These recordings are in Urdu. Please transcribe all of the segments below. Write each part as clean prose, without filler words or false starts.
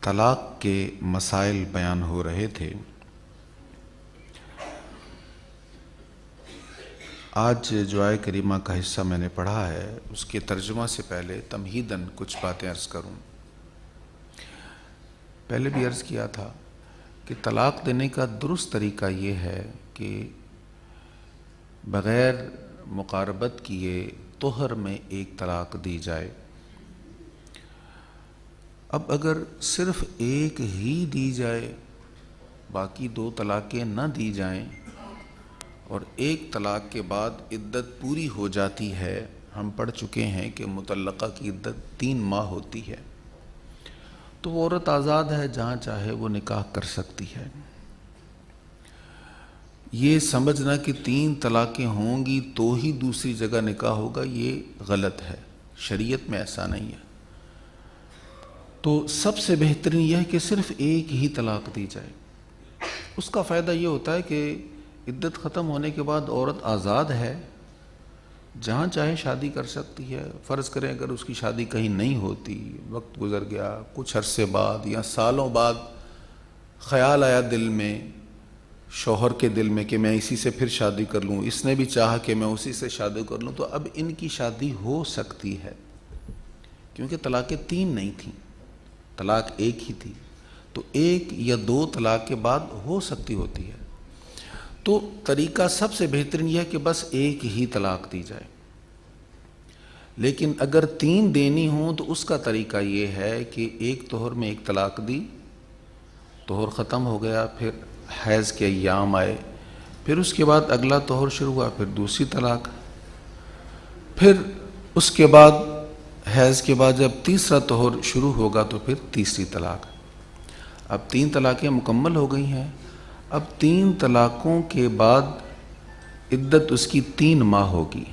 طلاق کے مسائل بیان ہو رہے تھے۔ آج جو آیہ کریمہ کا حصہ میں نے پڑھا ہے اس کے ترجمہ سے پہلے تمہیداً کچھ باتیں عرض کروں۔ پہلے بھی عرض کیا تھا کہ طلاق دینے کا درست طریقہ یہ ہے کہ بغیر مقاربت کیے طہر میں ایک طلاق دی جائے۔ اب اگر صرف ایک ہی دی جائے، باقی دو طلاقیں نہ دی جائیں اور ایک طلاق کے بعد عدت پوری ہو جاتی ہے، ہم پڑھ چکے ہیں کہ مطلقہ کی عدت 3 ماہ ہوتی ہے، تو وہ عورت آزاد ہے، جہاں چاہے وہ نکاح کر سکتی ہے۔ یہ سمجھنا کہ 3 طلاقیں ہوں گی تو ہی دوسری جگہ نکاح ہوگا، یہ غلط ہے، شریعت میں ایسا نہیں ہے۔ تو سب سے بہترین یہ ہے کہ صرف ایک ہی طلاق دی جائے۔ اس کا فائدہ یہ ہوتا ہے کہ عدت ختم ہونے کے بعد عورت آزاد ہے، جہاں چاہے شادی کر سکتی ہے۔ فرض کریں اگر اس کی شادی کہیں نہیں ہوتی، وقت گزر گیا، کچھ عرصے بعد یا سالوں بعد خیال آیا دل میں، شوہر کے دل میں کہ میں اسی سے پھر شادی کر لوں، اس نے بھی چاہا کہ میں اسی سے شادی کر لوں، تو اب ان کی شادی ہو سکتی ہے، کیونکہ طلاقیں 3 نہیں تھیں، طلاق ایک ہی تھی، تو 1 یا 2 طلاق کے بعد ہو سکتی ہوتی ہے۔ تو طریقہ سب سے بہترین یہ ہے کہ بس ایک ہی طلاق دی جائے۔ لیکن اگر 3 دینی ہوں تو اس کا طریقہ یہ ہے کہ ایک طہر میں ایک طلاق دی، طہر ختم ہو گیا، پھر حیض کے ایام آئے، پھر اس کے بعد اگلا طہر شروع ہوا، پھر دوسری طلاق، پھر اس کے بعد حیض کے بعد جب تیسرا طہر شروع ہوگا تو پھر تیسری طلاق۔ اب 3 طلاقیں مکمل ہو گئی ہیں، اب 3 طلاقوں کے بعد عدت اس کی 3 ماہ ہوگی۔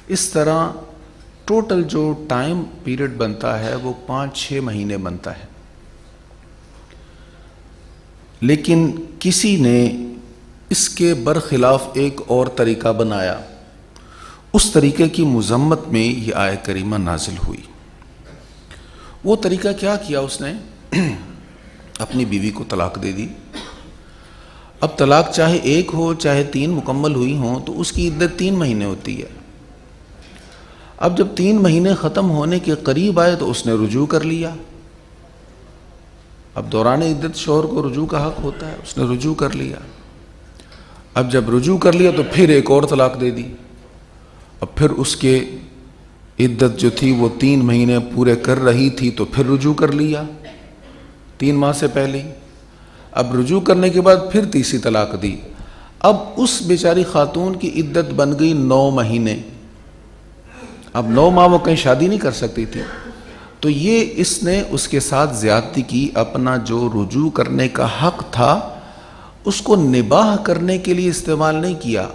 اس طرح ٹوٹل جو ٹائم پیریڈ بنتا ہے وہ 5-6 مہینے بنتا ہے۔ لیکن کسی نے اس کے برخلاف ایک اور طریقہ بنایا، اس طریقے کی مذمت میں یہ آیہ کریمہ نازل ہوئی۔ وہ طریقہ کیا کیا اس نے؟ اپنی بیوی کو طلاق دے دی۔ اب طلاق چاہے 1 ہو چاہے 3 مکمل ہوئی ہوں تو اس کی عدت 3 مہینے ہوتی ہے۔ اب جب 3 مہینے ختم ہونے کے قریب آئے تو اس نے رجوع کر لیا۔ اب دوران عدت شوہر کو رجوع کا حق ہوتا ہے، اس نے رجوع کر لیا۔ اب جب رجوع کر لیا تو پھر ایک اور طلاق دے دی۔ اب پھر اس کے عدت جو تھی وہ 3 مہینے پورے کر رہی تھی تو پھر رجوع کر لیا 3 ماہ سے پہلے۔ اب رجوع کرنے کے بعد پھر تیسری طلاق دی۔ اب اس بیچاری خاتون کی عدت بن گئی 9 مہینے۔ اب 9 ماہ وہ کہیں شادی نہیں کر سکتی تھی، تو یہ اس نے اس کے ساتھ زیادتی کی، اپنا جو رجوع کرنے کا حق تھا اس کو نباہ کرنے کے لیے استعمال نہیں کیا،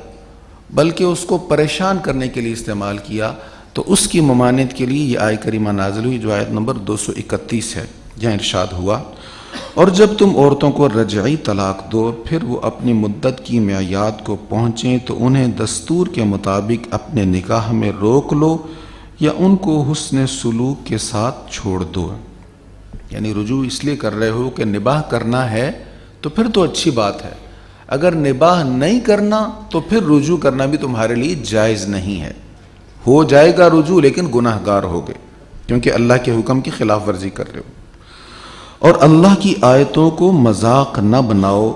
بلکہ اس کو پریشان کرنے کے لیے استعمال کیا۔ تو اس کی ممانعت کے لیے یہ آیہ کریمہ نازل ہوئی جو آیت نمبر 231 ہے، جہاں ارشاد ہوا، اور جب تم عورتوں کو رجعی طلاق دو پھر وہ اپنی مدت کی میعاد کو پہنچیں تو انہیں دستور کے مطابق اپنے نکاح میں روک لو یا ان کو حسن سلوک کے ساتھ چھوڑ دو۔ یعنی رجوع اس لیے کر رہے ہو کہ نباہ کرنا ہے تو پھر تو اچھی بات ہے، اگر نباہ نہیں کرنا تو پھر رجوع کرنا بھی تمہارے لیے جائز نہیں ہے۔ ہو جائے گا رجوع لیکن گناہ گار ہوگے، کیونکہ اللہ کے حکم کی خلاف ورزی کر رہے ہو۔ اور اللہ کی آیتوں کو مذاق نہ بناؤ،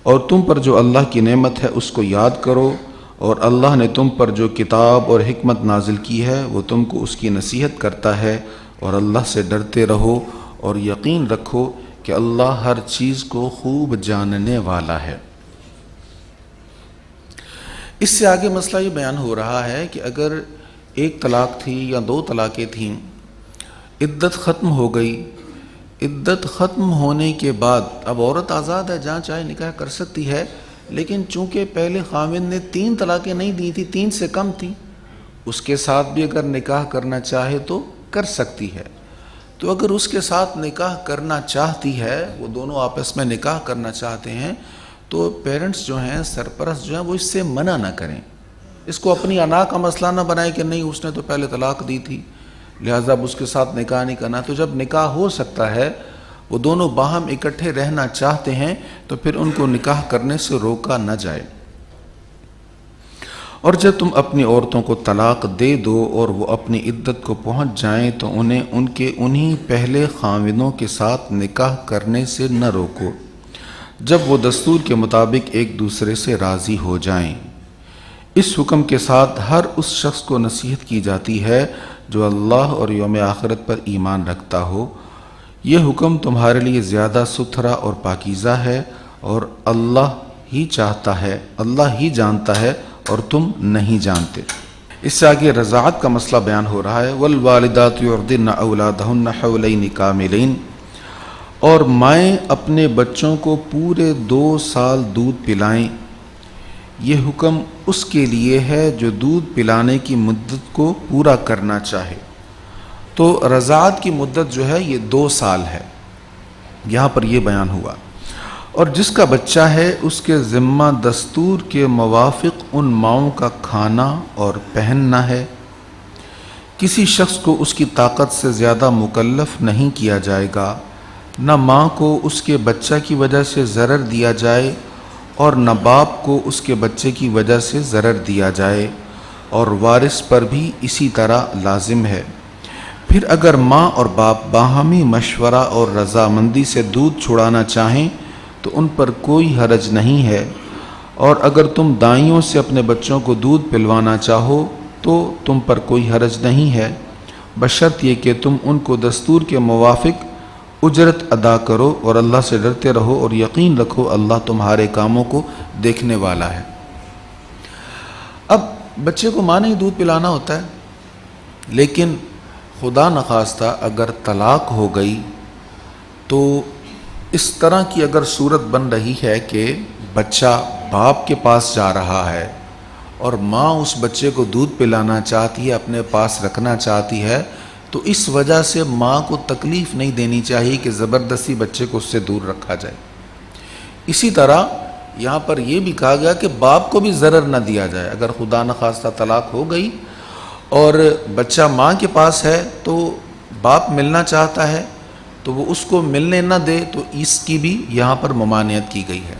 اور تم پر جو اللہ کی نعمت ہے اس کو یاد کرو، اور اللہ نے تم پر جو کتاب اور حکمت نازل کی ہے وہ تم کو اس کی نصیحت کرتا ہے، اور اللہ سے ڈرتے رہو اور یقین رکھو کہ اللہ ہر چیز کو خوب جاننے والا ہے۔ اس سے آگے مسئلہ یہ بیان ہو رہا ہے کہ اگر 1 طلاق تھی یا 2 طلاقیں تھیں، عدت ختم ہو گئی، عدت ختم ہونے کے بعد اب عورت آزاد ہے، جہاں چاہے نکاح کر سکتی ہے، لیکن چونکہ پہلے خاوند نے 3 طلاقیں نہیں دی تھی، 3 سے کم تھی، اس کے ساتھ بھی اگر نکاح کرنا چاہے تو کر سکتی ہے۔ تو اگر اس کے ساتھ نکاح کرنا چاہتی ہے، وہ دونوں آپس میں نکاح کرنا چاہتے ہیں، تو پیرنٹس جو ہیں، سرپرست جو ہیں، وہ اس سے منع نہ کریں، اس کو اپنی انا کا مسئلہ نہ بنائے کہ نہیں اس نے تو پہلے طلاق دی تھی لہٰذا اب اس کے ساتھ نکاح نہیں کرنا۔ تو جب نکاح ہو سکتا ہے وہ دونوں باہم اکٹھے رہنا چاہتے ہیں تو پھر ان کو نکاح کرنے سے روکا نہ جائے۔ اور جب تم اپنی عورتوں کو طلاق دے دو اور وہ اپنی عدت کو پہنچ جائیں تو انہیں ان کے انہی پہلے خاوندوں کے ساتھ نکاح کرنے سے نہ روکو جب وہ دستور کے مطابق ایک دوسرے سے راضی ہو جائیں۔ اس حکم کے ساتھ ہر اس شخص کو نصیحت کی جاتی ہے جو اللہ اور یوم آخرت پر ایمان رکھتا ہو۔ یہ حکم تمہارے لیے زیادہ ستھرا اور پاکیزہ ہے اور اللہ ہی چاہتا ہے، اللہ ہی جانتا ہے اور تم نہیں جانتے۔ اس سے آگے رضاعت کا مسئلہ بیان ہو رہا ہے۔ والوالدات یرضعن اولادہن حولین کاملین، اور مائیں اپنے بچوں کو پورے 2 سال دودھ پلائیں۔ یہ حکم اس کے لیے ہے جو دودھ پلانے کی مدت کو پورا کرنا چاہے۔ تو رضاعت کی مدت جو ہے یہ 2 سال ہے، یہاں پر یہ بیان ہوا۔ اور جس کا بچہ ہے اس کے ذمہ دستور کے موافق ان ماؤں کا کھانا اور پہننا ہے۔ کسی شخص کو اس کی طاقت سے زیادہ مکلف نہیں کیا جائے گا، نہ ماں کو اس کے بچہ کی وجہ سے ضرر دیا جائے اور نہ باپ کو اس کے بچے کی وجہ سے ضرر دیا جائے، اور وارث پر بھی اسی طرح لازم ہے۔ پھر اگر ماں اور باپ باہمی مشورہ اور رضامندی سے دودھ چھڑانا چاہیں تو ان پر کوئی حرج نہیں ہے، اور اگر تم دائیوں سے اپنے بچوں کو دودھ پلوانا چاہو تو تم پر کوئی حرج نہیں ہے، بشرط یہ کہ تم ان کو دستور کے موافق اجرت ادا کرو اور اللہ سے ڈرتے رہو اور یقین رکھو اللہ تمہارے کاموں کو دیکھنے والا ہے۔ اب بچے کو ماں نے ہی دودھ پلانا ہوتا ہے، لیکن خدا نخواستہ اگر طلاق ہو گئی تو اس طرح کی اگر صورت بن رہی ہے کہ بچہ باپ کے پاس جا رہا ہے اور ماں اس بچے کو دودھ پلانا چاہتی ہے، اپنے پاس رکھنا چاہتی ہے، تو اس وجہ سے ماں کو تکلیف نہیں دینی چاہیے کہ زبردستی بچے کو اس سے دور رکھا جائے۔ اسی طرح یہاں پر یہ بھی کہا گیا کہ باپ کو بھی ضرر نہ دیا جائے۔ اگر خدا نخواستہ طلاق ہو گئی اور بچہ ماں کے پاس ہے تو باپ ملنا چاہتا ہے تو وہ اس کو ملنے نہ دے، تو اس کی بھی یہاں پر ممانعت کی گئی ہے۔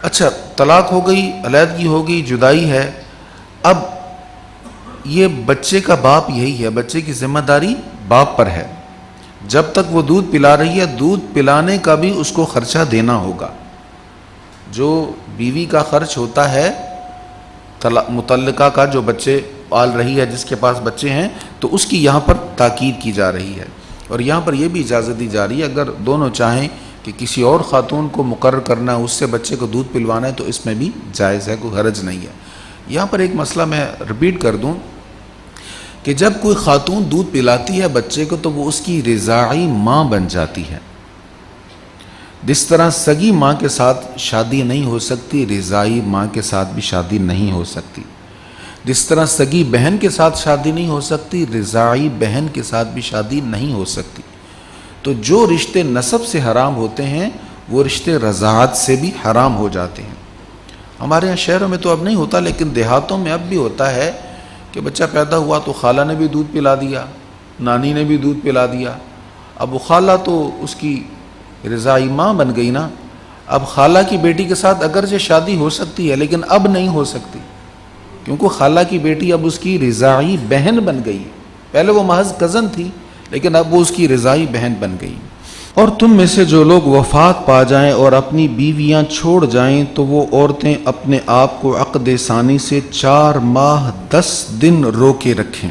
اچھا، طلاق ہو گئی، علیحدگی ہو گئی، جدائی ہے، اب یہ بچے کا باپ یہی ہے، بچے کی ذمہ داری باپ پر ہے۔ جب تک وہ دودھ پلا رہی ہے، دودھ پلانے کا بھی اس کو خرچہ دینا ہوگا۔ جو بیوی کا خرچ ہوتا ہے متعلقہ کا، جو بچے پال رہی ہے، جس کے پاس بچے ہیں، تو اس کی یہاں پر تاکید کی جا رہی ہے۔ اور یہاں پر یہ بھی اجازت دی جا رہی ہے اگر دونوں چاہیں کہ کسی اور خاتون کو مقرر کرنا ہے، اس سے بچے کو دودھ پلوانا ہے، تو اس میں بھی جائز ہے، کوئی حرج نہیں ہے۔ یہاں پر ایک مسئلہ میں ریپیٹ کر دوں کہ جب کوئی خاتون دودھ پلاتی ہے بچے کو تو وہ اس کی رضاعی ماں بن جاتی ہے۔ جس طرح سگی ماں کے ساتھ شادی نہیں ہو سکتی، رضاعی ماں کے ساتھ بھی شادی نہیں ہو سکتی۔ جس طرح سگی بہن کے ساتھ شادی نہیں ہو سکتی، رضاعی بہن کے ساتھ بھی شادی نہیں ہو سکتی۔ تو جو رشتے نسب سے حرام ہوتے ہیں وہ رشتے رضاعت سے بھی حرام ہو جاتے ہیں۔ ہمارے یہاں شہروں میں تو اب نہیں ہوتا، لیکن دیہاتوں میں اب بھی ہوتا ہے کہ بچہ پیدا ہوا تو خالہ نے بھی دودھ پلا دیا، نانی نے بھی دودھ پلا دیا۔ اب وہ خالہ تو اس کی رضاعی ماں بن گئی نا۔ اب خالہ کی بیٹی کے ساتھ اگرچہ شادی ہو سکتی ہے لیکن اب نہیں ہو سکتی، کیونکہ خالہ کی بیٹی اب اس کی رضاعی بہن بن گئی۔ پہلے وہ محض کزن تھی لیکن اب وہ اس کی رضاعی بہن بن گئی۔ اور تم میں سے جو لوگ وفات پا جائیں اور اپنی بیویاں چھوڑ جائیں تو وہ عورتیں اپنے آپ کو عقد ثانی سے 4 ماہ 10 دن روکے رکھیں،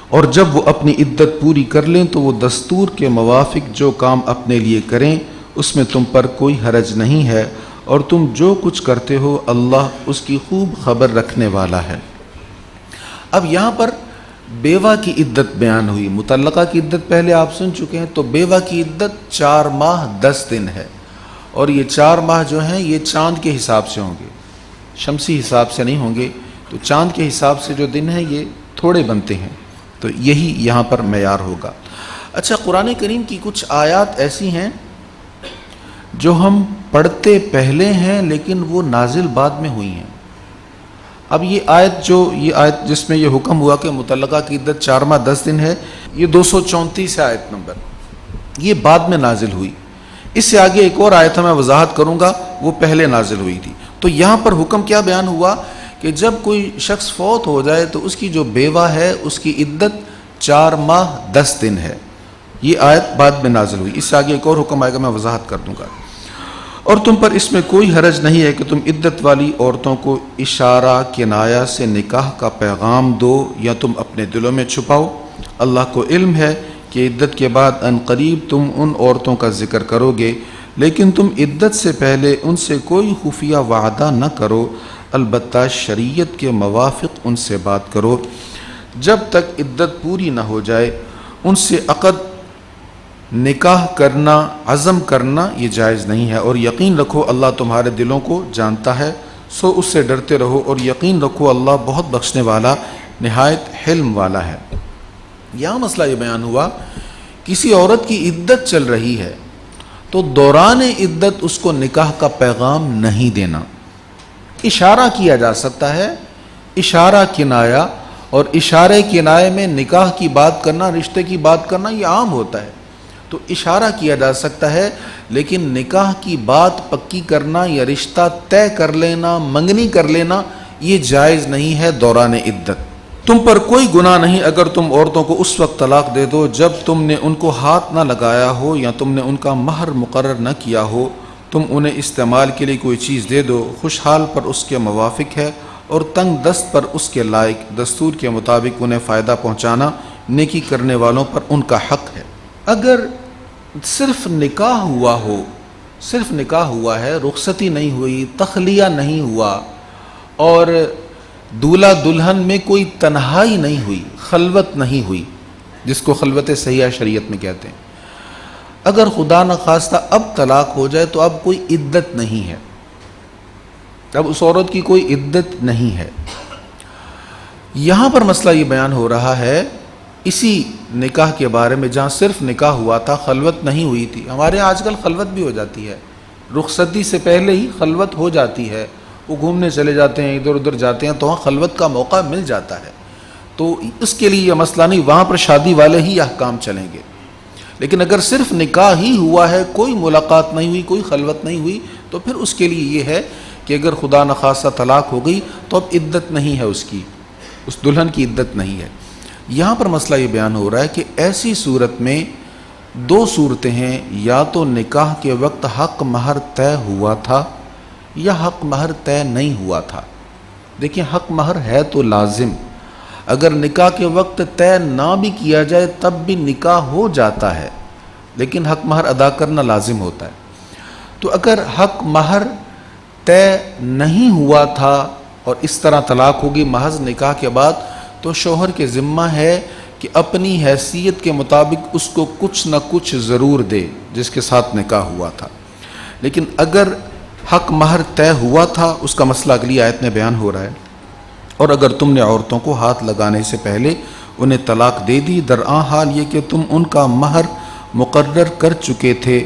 اور جب وہ اپنی عدت پوری کر لیں تو وہ دستور کے موافق جو کام اپنے لیے کریں، اس میں تم پر کوئی حرج نہیں ہے، اور تم جو کچھ کرتے ہو اللہ اس کی خوب خبر رکھنے والا ہے۔ اب یہاں پر بیوہ کی عدت بیان ہوئی، مطلقہ کی عدت پہلے آپ سن چکے ہیں، تو بیوہ کی عدت 4 ماہ 10 دن ہے، اور یہ 4 ماہ جو ہیں یہ چاند کے حساب سے ہوں گے، شمسی حساب سے نہیں ہوں گے۔ تو چاند کے حساب سے جو دن ہیں یہ تھوڑے بنتے ہیں، تو یہی یہاں پر معیار ہوگا۔ اچھا، قرآن کریم کی کچھ آیات ایسی ہیں جو ہم پڑھتے پہلے ہیں لیکن وہ نازل بعد میں ہوئی ہیں۔ اب یہ آیت جس میں یہ حکم ہوا کہ مطلقہ کی عدت 4 ماہ 10 دن ہے، یہ 234 ہے آیت نمبر۔ یہ بعد میں نازل ہوئی. اس سے آگے ایک اور آیت میں وضاحت کروں گا، وہ پہلے نازل ہوئی تھی. تو یہاں پر حکم کیا بیان ہوا کہ جب کوئی شخص فوت ہو جائے تو اس کی جو بیوہ ہے اس کی عدت 4 ماہ 10 دن ہے. یہ آیت بعد میں نازل ہوئی. اس سے آگے ایک اور حکم آئے گا، میں وضاحت کر دوں گا. اور تم پر اس میں کوئی حرج نہیں ہے کہ تم عدت والی عورتوں کو اشارہ کنایہ سے نکاح کا پیغام دو یا تم اپنے دلوں میں چھپاؤ. اللہ کو علم ہے کہ عدت کے بعد ان قریب تم ان عورتوں کا ذکر کرو گے، لیکن تم عدت سے پہلے ان سے کوئی خفیہ وعدہ نہ کرو، البتہ شریعت کے موافق ان سے بات کرو. جب تک عدت پوری نہ ہو جائے ان سے عقد نکاح کرنا، عزم کرنا یہ جائز نہیں ہے. اور یقین رکھو اللہ تمہارے دلوں کو جانتا ہے، سو اس سے ڈرتے رہو، اور یقین رکھو اللہ بہت بخشنے والا نہایت حلم والا ہے. یہاں مسئلہ یہ بیان ہوا، کسی عورت کی عدت چل رہی ہے تو دوران عدت اس کو نکاح کا پیغام نہیں دینا. اشارہ کیا جا سکتا ہے، اشارہ کنایہ، اور اشارے کنایے میں نکاح کی بات کرنا، رشتے کی بات کرنا یہ عام ہوتا ہے. تو اشارہ کیا جا سکتا ہے، لیکن نکاح کی بات پکی کرنا یا رشتہ طے کر لینا، منگنی کر لینا یہ جائز نہیں ہے دوران عدت. تم پر کوئی گناہ نہیں اگر تم عورتوں کو اس وقت طلاق دے دو جب تم نے ان کو ہاتھ نہ لگایا ہو یا تم نے ان کا مہر مقرر نہ کیا ہو. تم انہیں استعمال کے لیے کوئی چیز دے دو، خوشحال پر اس کے موافق ہے اور تنگ دست پر اس کے لائق. دستور کے مطابق انہیں فائدہ پہنچانا نیکی کرنے والوں پر ان کا حق ہے. اگر صرف نکاح ہوا ہو، صرف نکاح ہوا ہے، رخصتی نہیں ہوئی، تخلیہ نہیں ہوا، اور دولہا دلہن میں کوئی تنہائی نہیں ہوئی، خلوت نہیں ہوئی، جس کو خلوت صحیحہ شریعت میں کہتے ہیں، اگر خدا نخواستہ اب طلاق ہو جائے تو اب کوئی عدت نہیں ہے، اب اس عورت کی کوئی عدت نہیں ہے. یہاں پر مسئلہ یہ بیان ہو رہا ہے اسی نکاح کے بارے میں جہاں صرف نکاح ہوا تھا، خلوت نہیں ہوئی تھی. ہمارے یہاں آج کل خلوت بھی ہو جاتی ہے، رخصتی سے پہلے ہی خلوت ہو جاتی ہے، وہ گھومنے چلے جاتے ہیں، ادھر ادھر جاتے ہیں تو وہاں خلوت کا موقع مل جاتا ہے. تو اس کے لیے یہ مسئلہ نہیں، وہاں پر شادی والے ہی احکام چلیں گے. لیکن اگر صرف نکاح ہی ہوا ہے، کوئی ملاقات نہیں ہوئی، کوئی خلوت نہیں ہوئی، تو پھر اس کے لیے یہ ہے کہ اگر خدا نخواستہ طلاق ہو گئی تو اب عدت نہیں ہے، اس کی، اس دلہن کی عدت نہیں ہے. یہاں پر مسئلہ یہ بیان ہو رہا ہے کہ ایسی صورت میں 2 صورتیں ہیں، یا تو نکاح کے وقت حق مہر طے ہوا تھا یا حق مہر طے نہیں ہوا تھا. دیکھیں حق مہر ہے تو لازم، اگر نکاح کے وقت طے نہ بھی کیا جائے تب بھی نکاح ہو جاتا ہے، لیکن حق مہر ادا کرنا لازم ہوتا ہے. تو اگر حق مہر طے نہیں ہوا تھا اور اس طرح طلاق ہوگی محض نکاح کے بعد، تو شوہر کے ذمہ ہے کہ اپنی حیثیت کے مطابق اس کو کچھ نہ کچھ ضرور دے جس کے ساتھ نکاح ہوا تھا. لیکن اگر حق مہر طے ہوا تھا، اس کا مسئلہ اگلی آیت میں بیان ہو رہا ہے. اور اگر تم نے عورتوں کو ہاتھ لگانے سے پہلے انہیں طلاق دے دی، درآں حال یہ کہ تم ان کا مہر مقرر کر چکے تھے،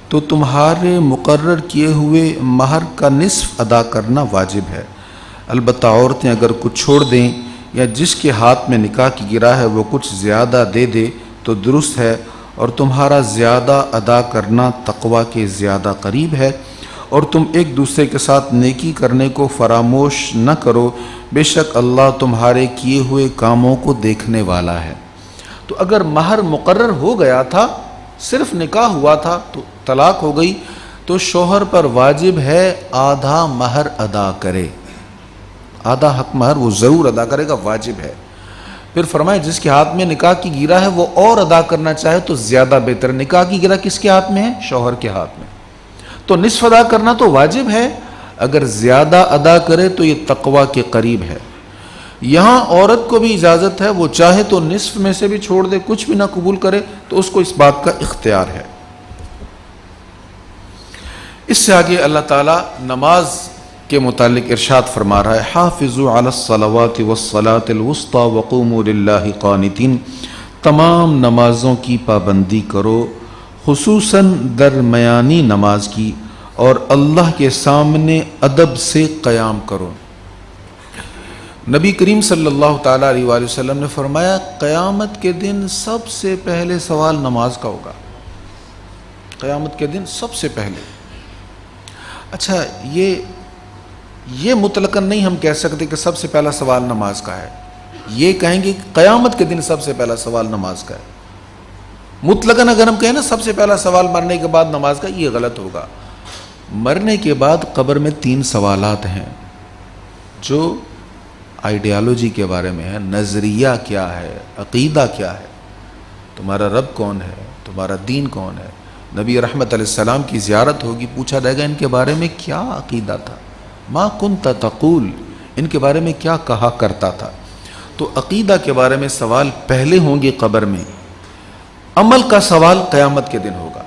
تو تمہارے مقرر کیے ہوئے مہر کا نصف ادا کرنا واجب ہے. البتہ عورتیں اگر کچھ چھوڑ دیں یا جس کے ہاتھ میں نکاح کی گرا ہے وہ کچھ زیادہ دے دے تو درست ہے، اور تمہارا زیادہ ادا کرنا تقوی کے زیادہ قریب ہے. اور تم ایک دوسرے کے ساتھ نیکی کرنے کو فراموش نہ کرو، بے شک اللہ تمہارے کیے ہوئے کاموں کو دیکھنے والا ہے. تو اگر مہر مقرر ہو گیا تھا، صرف نکاح ہوا تھا تو طلاق ہو گئی، تو شوہر پر واجب ہے آدھا مہر ادا کرے، آدھا حق مہر وہ ضرور ادا کرے گا، واجب ہے. پھر فرمائے جس کے ہاتھ میں نکاح کی گرا ہے وہ اور ادا کرنا چاہے تو زیادہ بہتر. نکاح کی گرا کس کے ہاتھ میں ہے؟ شوہر کے ہاتھ میں، تو نصف ادا کرنا تو واجب ہے. اگر زیادہ ادا کرے تو یہ تقوی کے قریب ہے. یہاں عورت کو بھی اجازت ہے، وہ چاہے تو نصف میں سے بھی چھوڑ دے، کچھ بھی نہ قبول کرے تو اس کو اس بات کا اختیار ہے. اس سے آگے اللہ تعالیٰ نماز کے متعلق ارشاد فرما رہا ہے، حافظوا علی الصلوات والصلاة الوسطی وقوموا للہ قانتین. تمام نمازوں کی پابندی کرو، خصوصاً درمیانی نماز کی، اور اللہ کے سامنے ادب سے قیام کرو. نبی کریم صلی اللہ تعالیٰ علیہ وآلہ وسلم نے فرمایا قیامت کے دن سب سے پہلے سوال نماز کا ہوگا. قیامت کے دن سب سے پہلے. اچھا یہ مطلقاً نہیں ہم کہہ سکتے کہ سب سے پہلا سوال نماز کا ہے. یہ کہیں گے کہ قیامت کے دن سب سے پہلا سوال نماز کا ہے. مطلقاً اگر ہم کہیں نا سب سے پہلا سوال مرنے کے بعد نماز کا, یہ غلط ہوگا. مرنے کے بعد قبر میں 3 سوالات ہیں جو آئیڈیالوجی کے بارے میں ہے. نظریہ کیا ہے, عقیدہ کیا ہے, تمہارا رب کون ہے, تمہارا دین کون ہے. نبی رحمت علیہ السلام کی زیارت ہوگی, پوچھا جائے گا ان کے بارے میں کیا عقیدہ تھا, ما کنت تقول, ان کے بارے میں کیا کہا کرتا تھا. تو عقیدہ کے بارے میں سوال پہلے ہوں گے قبر میں. عمل کا سوال قیامت کے دن ہوگا.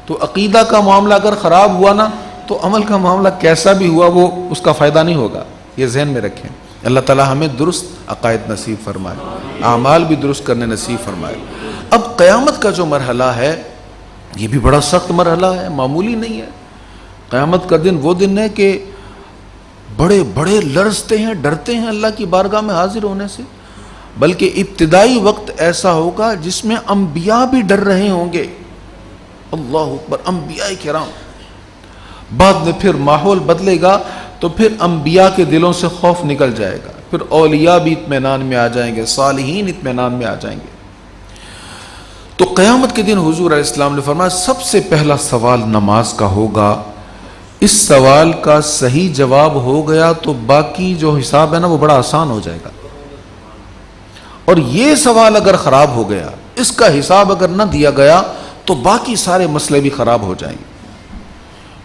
تو عقیدہ کا معاملہ اگر خراب ہوا نا تو عمل کا معاملہ کیسا بھی ہوا وہ اس کا فائدہ نہیں ہوگا. یہ ذہن میں رکھیں. اللہ تعالی ہمیں درست عقائد نصیب فرمائے, اعمال بھی درست کرنے نصیب فرمائے. اب قیامت کا جو مرحلہ ہے یہ بھی بڑا سخت مرحلہ ہے, معمولی نہیں ہے. قیامت کا دن وہ دن ہے کہ بڑے بڑے لرزتے ہیں, ڈرتے ہیں اللہ کی بارگاہ میں حاضر ہونے سے. بلکہ ابتدائی وقت ایسا ہوگا جس میں انبیاء بھی ڈر رہے ہوں گے. اللہ اکبر, انبیاء کرام. بعد میں پھر ماحول بدلے گا تو پھر انبیاء کے دلوں سے خوف نکل جائے گا, پھر اولیاء بھی اطمینان میں آ جائیں گے, صالحین اطمینان میں آ جائیں گے. تو قیامت کے دن حضور علیہ السلام نے فرمایا سب سے پہلا سوال نماز کا ہوگا. اس سوال کا صحیح جواب ہو گیا تو باقی جو حساب ہے نا وہ بڑا آسان ہو جائے گا. اور یہ سوال اگر خراب ہو گیا, اس کا حساب اگر نہ دیا گیا تو باقی سارے مسئلے بھی خراب ہو جائیں گے.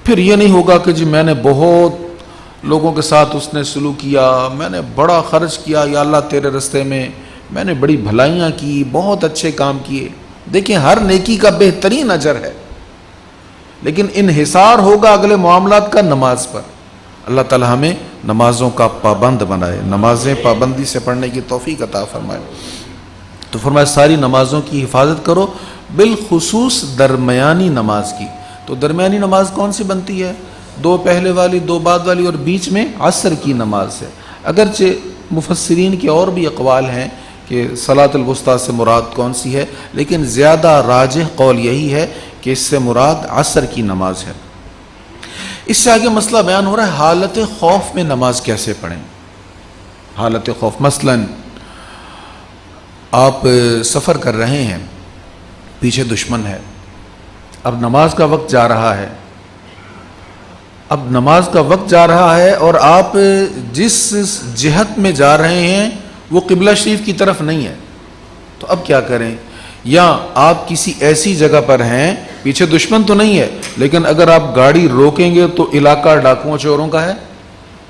پھر یہ نہیں ہوگا کہ جی میں نے بہت لوگوں کے ساتھ اس نے سلوک کیا, میں نے بڑا خرچ کیا یا اللہ تیرے رستے میں نے بڑی بھلائیاں کی, بہت اچھے کام کیے. دیکھیں ہر نیکی کا بہترین اجر ہے, لیکن انحصار ہوگا اگلے معاملات کا نماز پر. اللہ تعالی ہمیں نمازوں کا پابند بنائے, نمازیں پابندی سے پڑھنے کی توفیق عطا فرمائے. تو فرمایا ساری نمازوں کی حفاظت کرو, بالخصوص درمیانی نماز کی. تو درمیانی نماز کون سی بنتی ہے؟ 2 پہلے والی, 2 بعد والی اور بیچ میں عصر کی نماز ہے. اگرچہ مفسرین کے اور بھی اقوال ہیں کہ صلاۃ الوسطیٰ سے مراد کون سی ہے, لیکن زیادہ راجح قول یہی ہے کہ اس سے مراد عصر کی نماز ہے. اس سے آگے مسئلہ بیان ہو رہا ہے حالت خوف میں نماز کیسے پڑھیں. حالت خوف, مثلا آپ سفر کر رہے ہیں, پیچھے دشمن ہے, اب نماز کا وقت جا رہا ہے. اب نماز کا وقت جا رہا ہے اور آپ جس جہت میں جا رہے ہیں وہ قبلہ شریف کی طرف نہیں ہے, تو اب کیا کریں؟ یا آپ کسی ایسی جگہ پر ہیں, پیچھے دشمن تو نہیں ہے, لیکن اگر آپ گاڑی روکیں گے تو علاقہ ڈاکوؤں چوروں کا ہے,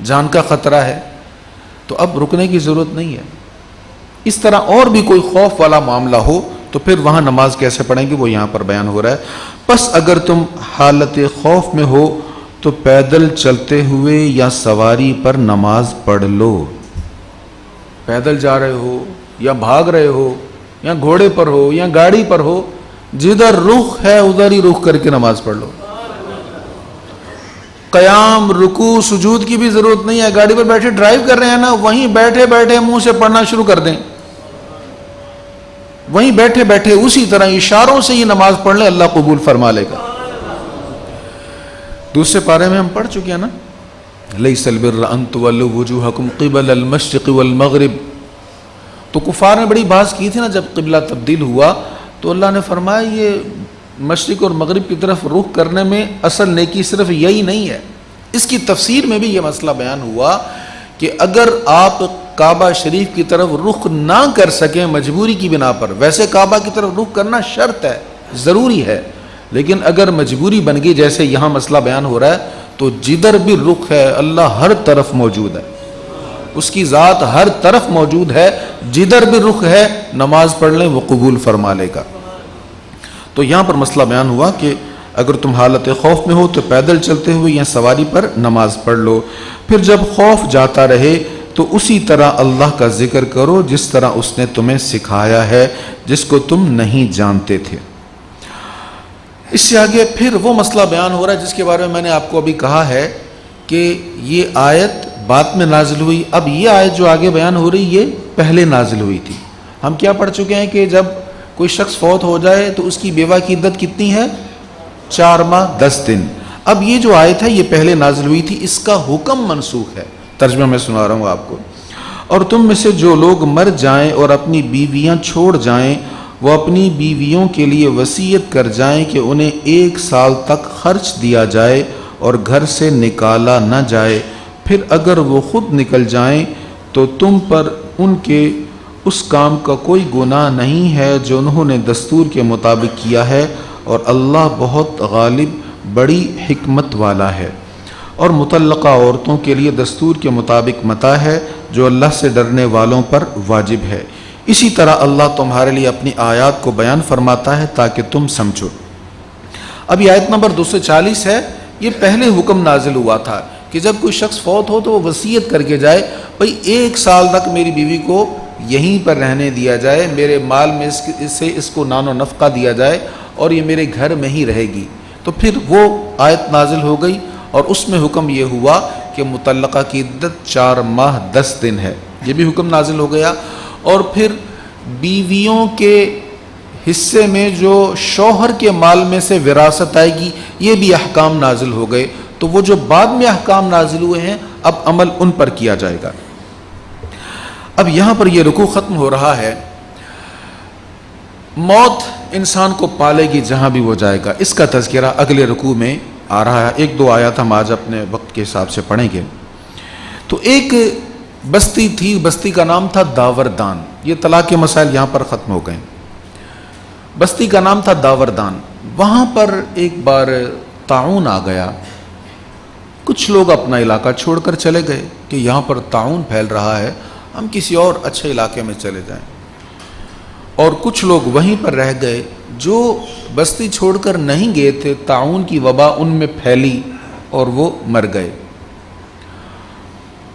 جان کا خطرہ ہے, تو اب رکنے کی ضرورت نہیں ہے. اس طرح اور بھی کوئی خوف والا معاملہ ہو تو پھر وہاں نماز کیسے پڑھیں گے وہ یہاں پر بیان ہو رہا ہے. پس اگر تم حالت خوف میں ہو تو پیدل چلتے ہوئے یا سواری پر نماز پڑھ لو. پیدل جا رہے ہو یا بھاگ رہے ہو یا گھوڑے پر ہو یا گاڑی پر ہو, جدھر رخ ہے ادھر ہی رخ کر کے نماز پڑھ لو. قیام, رکوع, سجود کی بھی ضرورت نہیں ہے. گاڑی پر بیٹھے ڈرائیو کر رہے ہیں نا, وہیں بیٹھے بیٹھے منہ سے پڑھنا شروع کر دیں, وہیں بیٹھے بیٹھے اسی طرح اشاروں سے یہ نماز پڑھ لیں, اللہ قبول فرما لے گا. دوسرے پارے میں ہم پڑھ چکے ہیں نا, لیس البر ان تولوا وجوہکم قبل المشرق والمغرب. تو کفار نے بڑی بحث کی تھی نا جب قبلہ تبدیل ہوا, تو اللہ نے فرمایا یہ مشرق اور مغرب کی طرف رخ کرنے میں اصل نیکی صرف یہی نہیں ہے. اس کی تفسیر میں بھی یہ مسئلہ بیان ہوا کہ اگر آپ کعبہ شریف کی طرف رخ نہ کر سکیں مجبوری کی بنا پر, ویسے کعبہ کی طرف رخ کرنا شرط ہے, ضروری ہے, لیکن اگر مجبوری بن گئی جیسے یہاں مسئلہ بیان ہو رہا ہے, تو جدھر بھی رخ ہے اللہ ہر طرف موجود ہے, اس کی ذات ہر طرف موجود ہے. جدھر بھی رخ ہے نماز پڑھ لیں, وہ قبول فرما لے گا. تو یہاں پر مسئلہ بیان ہوا کہ اگر تم حالت خوف میں ہو تو پیدل چلتے ہوئے یا سواری پر نماز پڑھ لو. پھر جب خوف جاتا رہے تو اسی طرح اللہ کا ذکر کرو جس طرح اس نے تمہیں سکھایا ہے, جس کو تم نہیں جانتے تھے. اس سے آگے پھر وہ مسئلہ بیان ہو رہا ہے جس کے بارے میں میں نے آپ کو ابھی کہا ہے کہ یہ آیت بعد میں نازل ہوئی. اب یہ آیت جو آگے بیان ہو رہی یہ پہلے نازل ہوئی تھی. ہم کیا پڑھ چکے ہیں کہ جب کوئی شخص فوت ہو جائے تو اس کی بیوہ کی عدت کتنی ہے؟ 4 ماہ 10 دن۔ اب یہ جو آیت ہے یہ پہلے نازل ہوئی تھی، اس کا حکم منسوخ ہے، ترجمہ میں سنا رہا ہوں آپ کو۔ اور تم میں سے جو لوگ مر جائیں اور اپنی بیویاں چھوڑ جائیں، وہ اپنی بیویوں کے لیے وصیت کر جائیں کہ انہیں 1 سال تک خرچ دیا جائے اور گھر سے نکالا نہ جائے، پھر اگر وہ خود نکل جائیں تو تم پر ان کے اس کام کا کوئی گناہ نہیں ہے جو انہوں نے دستور کے مطابق کیا ہے، اور اللہ بہت غالب بڑی حکمت والا ہے۔ اور مطلقہ عورتوں کے لیے دستور کے مطابق متاع ہے جو اللہ سے ڈرنے والوں پر واجب ہے۔ اسی طرح اللہ تمہارے لیے اپنی آیات کو بیان فرماتا ہے تاکہ تم سمجھو۔ اب یہ آیت نمبر 240 ہے، یہ پہلے حکم نازل ہوا تھا کہ جب کوئی شخص فوت ہو تو وہ وصیت کر کے جائے، بھئی 1 سال تک میری بیوی کو یہیں پر رہنے دیا جائے، میرے مال میں اس کو نان و نفقہ دیا جائے اور یہ میرے گھر میں ہی رہے گی۔ تو پھر وہ آیت نازل ہو گئی اور اس میں حکم یہ ہوا کہ مطلقہ کی عدت 4 ماہ 10 دن ہے، یہ بھی حکم نازل ہو گیا۔ اور پھر بیویوں کے حصے میں جو شوہر کے مال میں سے وراثت آئے گی، یہ بھی احکام نازل ہو گئے۔ تو وہ جو بعد میں احکام نازل ہوئے ہیں اب عمل ان پر کیا جائے گا۔ اب یہاں پر یہ رکوع ختم ہو رہا ہے، موت انسان کو پالے گی جہاں بھی وہ جائے گا، اس کا تذکرہ اگلے رکوع میں آ رہا ہے۔ 1-2 آیات ہم آج اپنے وقت کے حساب سے پڑھیں گے۔ تو ایک بستی تھی، بستی کا نام تھا داوردان، یہ طلاق کے مسائل یہاں پر ختم ہو گئے۔ بستی کا نام تھا داوردان، وہاں پر ایک بار طاعون آ گیا، کچھ لوگ اپنا علاقہ چھوڑ کر چلے گئے کہ یہاں پر طاعون پھیل رہا ہے، ہم کسی اور اچھے علاقے میں چلے جائیں، اور کچھ لوگ وہیں پر رہ گئے جو بستی چھوڑ کر نہیں گئے تھے، طاعون کی وبا ان میں پھیلی اور وہ مر گئے۔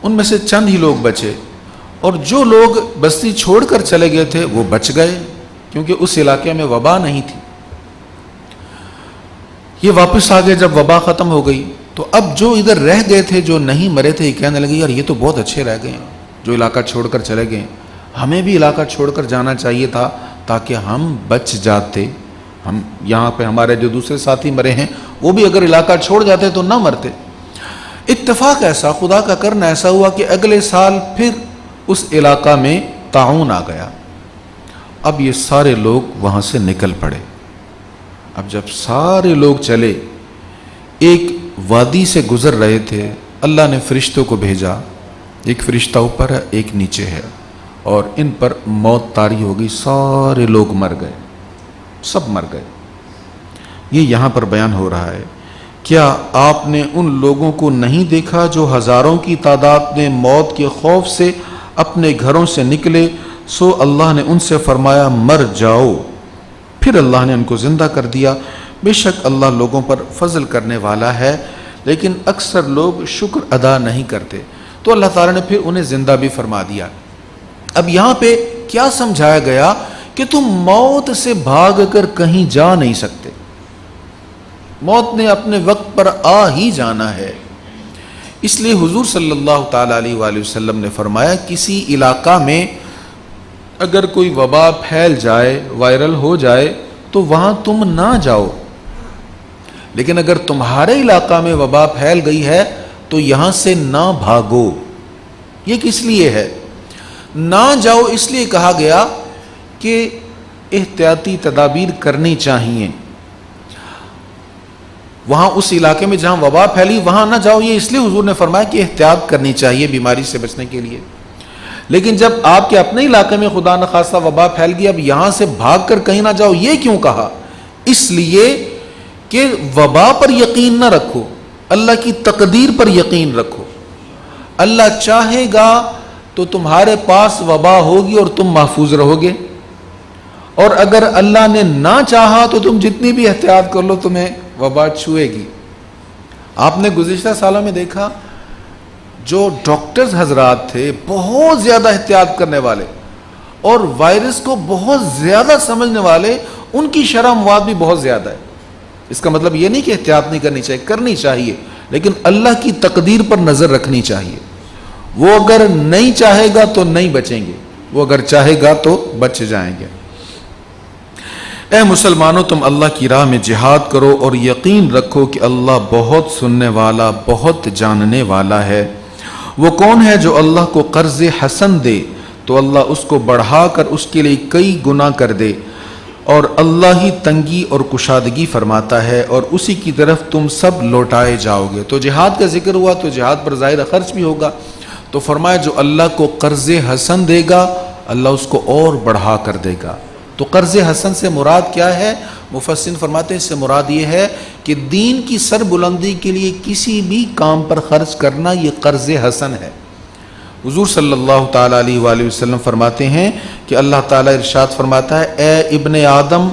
ان میں سے چند ہی لوگ بچے، اور جو لوگ بستی چھوڑ کر چلے گئے تھے وہ بچ گئے کیونکہ اس علاقے میں وبا نہیں تھی۔ یہ واپس آ گئے جب وبا ختم ہو گئی، تو اب جو ادھر رہ گئے تھے، جو نہیں مرے تھے، یہ کہنے لگے یار یہ تو بہت اچھے رہ گئے ہیں جو علاقہ چھوڑ کر چلے گئے، ہمیں بھی علاقہ چھوڑ کر جانا چاہیے تھا تاکہ ہم بچ جاتے، ہم یہاں پہ ہمارے جو دوسرے ساتھی مرے ہیں وہ بھی اگر علاقہ چھوڑ جاتے تو نہ مرتے۔ اتفاق ایسا، خدا کا کرنا ایسا ہوا کہ اگلے سال پھر اس علاقہ میں طاعون آ گیا۔ اب یہ سارے لوگ وہاں سے نکل پڑے۔ اب جب سارے لوگ چلے، ایک وادی سے گزر رہے تھے، اللہ نے فرشتوں کو بھیجا، ایک فرشتہ اوپر ہے ایک نیچے ہے، اور ان پر موت طاری ہو گئی، سارے لوگ مر گئے، سب مر گئے۔ یہ یہاں پر بیان ہو رہا ہے، کیا آپ نے ان لوگوں کو نہیں دیکھا جو ہزاروں کی تعداد میں موت کے خوف سے اپنے گھروں سے نکلے، سو اللہ نے ان سے فرمایا مر جاؤ، پھر اللہ نے ان کو زندہ کر دیا۔ بے شک اللہ لوگوں پر فضل کرنے والا ہے، لیکن اکثر لوگ شکر ادا نہیں کرتے۔ تو اللہ تعالیٰ نے پھر انہیں زندہ بھی فرما دیا۔ اب یہاں پہ کیا سمجھایا گیا کہ تم موت سے بھاگ کر کہیں جا نہیں سکتے، موت نے اپنے وقت پر آ ہی جانا ہے۔ اس لیے حضور صلی اللہ تعالیٰ علیہ وآلہ وسلم نے فرمایا کسی علاقہ میں اگر کوئی وبا پھیل جائے، وائرل ہو جائے، تو وہاں تم نہ جاؤ، لیکن اگر تمہارے علاقہ میں وبا پھیل گئی ہے تو یہاں سے نہ بھاگو۔ یہ کس لیے ہے؟ نہ جاؤ اس لیے کہا گیا کہ احتیاطی تدابیر کرنی چاہیے، وہاں اس علاقے میں جہاں وبا پھیلی وہاں نہ جاؤ، یہ اس لیے حضور نے فرمایا کہ احتیاط کرنی چاہیے بیماری سے بچنے کے لیے۔ لیکن جب آپ کے اپنے علاقے میں خدا نخواستہ وبا پھیل گئی، اب یہاں سے بھاگ کر کہیں نہ جاؤ، یہ کیوں کہا؟ اس لیے کہ وبا پر یقین نہ رکھو، اللہ کی تقدیر پر یقین رکھو۔ اللہ چاہے گا تو تمہارے پاس وبا ہوگی اور تم محفوظ رہو گے، اور اگر اللہ نے نہ چاہا تو تم جتنی بھی احتیاط کر لو تمہیں وبا چھوئے گی۔ آپ نے گزشتہ سالوں میں دیکھا جو ڈاکٹرز حضرات تھے بہت زیادہ احتیاط کرنے والے اور وائرس کو بہت زیادہ سمجھنے والے، ان کی شرح مواد بھی بہت زیادہ ہے۔ اس کا مطلب یہ نہیں کہ احتیاط نہیں کرنی چاہیے، کرنی چاہیے، لیکن اللہ کی تقدیر پر نظر رکھنی چاہیے۔ وہ اگر نہیں چاہے گا تو نہیں بچیں گے، وہ اگر چاہے گا تو بچ جائیں گے۔ اے مسلمانوں تم اللہ کی راہ میں جہاد کرو اور یقین رکھو کہ اللہ بہت سننے والا بہت جاننے والا ہے۔ وہ کون ہے جو اللہ کو قرض حسن دے تو اللہ اس کو بڑھا کر اس کے لیے کئی گنا کر دے، اور اللہ ہی تنگی اور کشادگی فرماتا ہے، اور اسی کی طرف تم سب لوٹائے جاؤ گے۔ تو جہاد کا ذکر ہوا تو جہاد پر ظاہر خرچ بھی ہوگا، تو فرمایا جو اللہ کو قرض حسن دے گا اللہ اس کو اور بڑھا کر دے گا۔ تو قرض حسن سے مراد کیا ہے؟ مفسرین فرماتے ہیں اس سے مراد یہ ہے کہ دین کی سر بلندی کے لیے کسی بھی کام پر خرچ کرنا یہ قرض حسن ہے۔ حضور صلی اللہ تعالیٰ علیہ وآلہ وسلم فرماتے ہیں کہ اللہ تعالیٰ ارشاد فرماتا ہے، اے ابن آدم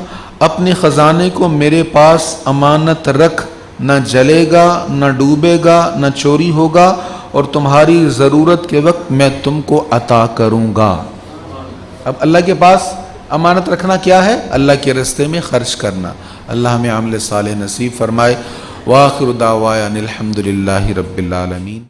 اپنے خزانے کو میرے پاس امانت رکھ، نہ جلے گا نہ ڈوبے گا نہ چوری ہوگا، اور تمہاری ضرورت کے وقت میں تم کو عطا کروں گا۔ اب اللہ کے پاس امانت رکھنا کیا ہے؟ اللہ کے راستے میں خرچ کرنا۔ اللہ ہمیں عمل صالح نصیب فرمائے۔ وآخر دعوانا الحمد للہ رب العالمین۔